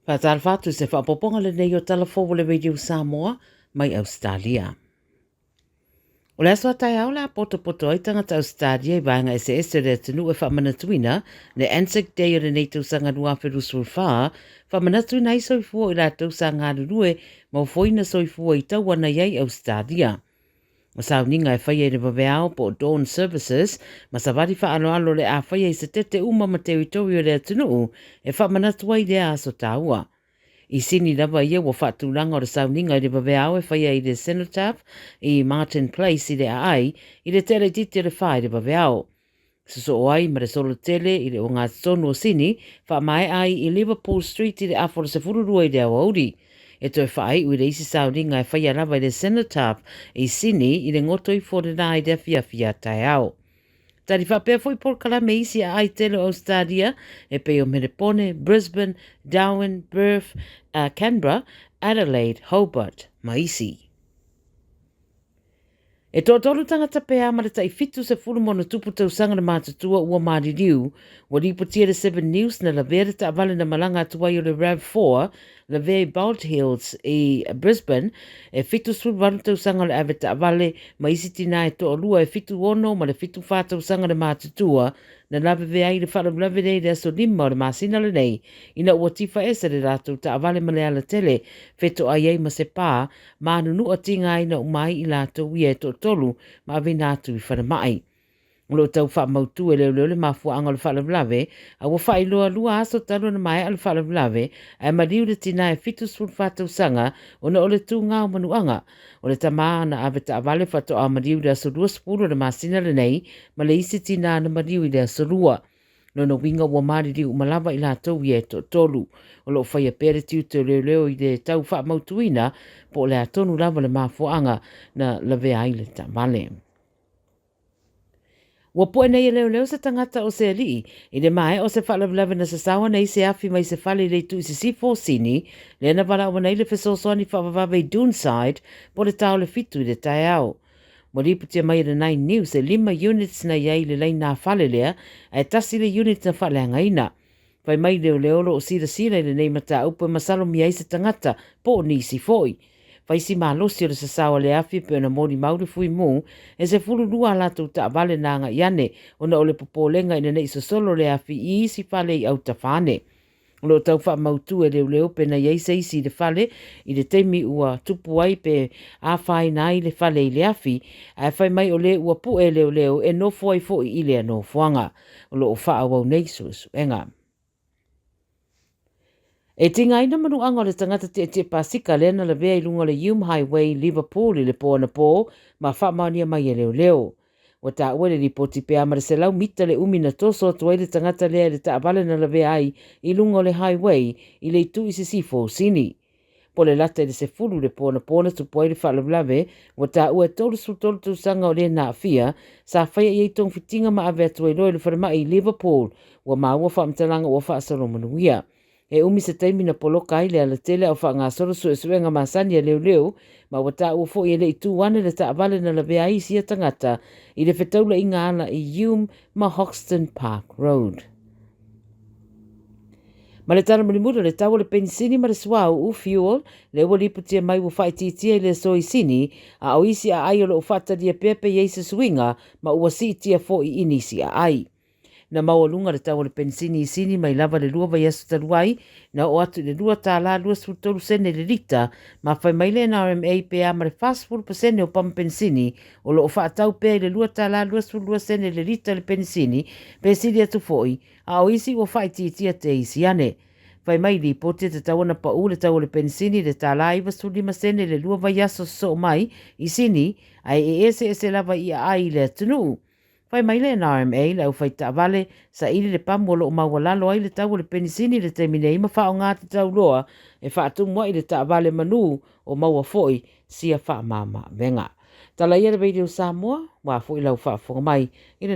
Whātāra whātu se whapoponga le nei o Tala Fou le Radio Samoa mai Ausetalia. O le aswa tai au la poto ai tangata Ausetalia I vaenga SS re tenu e whamanatuina le Anzac Day o le nei tausanga nua whirusul wha, whamanatuina I soifua I la tausanga rurue mau foina soifua I tauana iai Ausetalia. Masau ninga e whaia I le waweao po Dawn Services, masawari wha alo le a whaia I se tete uma ma territorio le tenu e whamanatua I le aso taua. I sini lava ia wa whatulanga o le sauninga I le waweao e whaia I le Cenotaph I Martin Place I le ai I le tele titi le whai le waweao. Suso o ai ma le solo tele I le o ngā tonu o sini, wha mai ai I Liverpool Street I le aforo se fururua I le awauri. E toi whai ui le isi sauninga e whaia lava I le Cenotaph I sini I le ngoto I whorena I le fia tai au. Tari whapea foi por kalame isi a ai tele o Ausetalia e peo Merepone, Brisbane, Darwin, Perth, Canberra, Adelaide, Hobart, Maisi. E tōtoro tangata pēa ma le tai fitu se fulu mono tupu tausanga na mātutua ua maririu, wa ripotia le 7 News na la vere ta avale na malanga atuai o le RAV4, la vere Bald Hills I Brisbane, e fitu sulu waru tausanga le ave ta avale ma isi tina e to lua e fitu ono ma le fitu wha tausanga na mātutua, na lave vea I le whalawlawe nei le aso lima o le masina le nei, ina ua tifa esa le rātou ta avale ma le ala tele, feto ai ei ma se pā, ma nunu a tinga ina umai I lātou I e to tolu, ma ave nātu I whanamai. Ulo tau wha mautu e leo le mafua anga le whalawlawe, a ua whai loa lua aso talo na mai al whalawlawe, a mariu le tina e fitu sul whatau sanga, o na ole tū ngā manuanga, o le tamaa na ave ta avale whato a mariu le aso lua spuro le masina le nei, ma le isi tina na mariu I le aso lua. No no winga ua mariri umalawa I lātou I e to tolu, o lo whaia pere tiu te leo I le tau wha mautuina, po le atonu lava le mafua anga na lawe ai le tamale. Ua poe nei leo se tangata o se alii, I le mai o se whalawlawe na se sawa nei se afi mai se whale le tu I se sifo sini, le ana wala o nei le whesosoani whawawawe Doonside, po le tau le fitu I le tai au. Mo riputia mai le 9 News e 5 units na iai le leina whale lea, e tasi le unit na whale angaina. Pai mai leo lo o sira I le nei mata upa masalo mi ai se tangata, po nisi foi. Fai si malosi o le sasawa le afi pe ona mori mauri fui mu, e se fulu lua latu ta avale na anga iane, ona ole popolenga ina nei solo le afi I isi fale I au tafane. Lo tau wha mautu e leo pe na iei se isi le fale, I le teimi ua tupu ai pe a whai nai le fale I le afi, a fai mai o le ua pu e leo e no fuai fo I le no fuanga, o lo o wha awau nei susu, enga. E tinga ina manu anga le tangata te pasika lena le vea I lunga le Hume Highway Liverpool I le po na po, ma whamania mai e leo. Wa ta ue le ripoti pe amare se lau mita le umina toso atuai le tangata lea le ta avale na le vea ai I lunga le highway I le tu I se sifo sini. Po le lata le se fulu le po na tupuai le whalawlawe, wa ta ue tolu su tolu tu sanga o le na afia, sa whaia I tong fitinga ma ave atuai loe le wharamai I Liverpool, wa maa ua whaamtalanga ua whaasaro manuia. E umi se taimi na poloka ai le ala tele au wha ngā soro su e suenga masani a leo, ma wata ua fo I le I tu wane le ta avale na la vea I sia tangata I le whetaula I ngā ala I Hume ma Hoxton Park Road. Ma le tana malimura le tawa le penisini ma le swau u fuel, le ua liputia mai ua whaititia I le soi sini, a o isi a ai o le ufataria pepe I se swinga, ma ua si tia fo I inisi a ai. Na mawalunga le tawa le pensini I sini mai lava le lua vai asu taluai, na o atu le lua tāla lua sfutolu sene le rita, ma fai mai le RMA pe a mare fast full pesene o pam pensini, o lo o whaatau pe le lua tāla lua sfutolu sene le rita le pensini, pe siri atu foi, a o isi o whai tia te isi ane. Fai mai li pote te tawana pa u le tawa le pensini le tāla iwa sulima sene le lua vai asu so mai, I sini, ai ese lava I a ai le atunu. Fai mai le RMA le au fai ta vale sa ili le pamolo o mawalalo ai le tau le penisini le temine ima wha o ngā te tau loa e wha atu mua i le ta vale manu o maua foi sia wha mama venga. Tala ia le Radio Samoa, wa foi lau wha fonga mai i le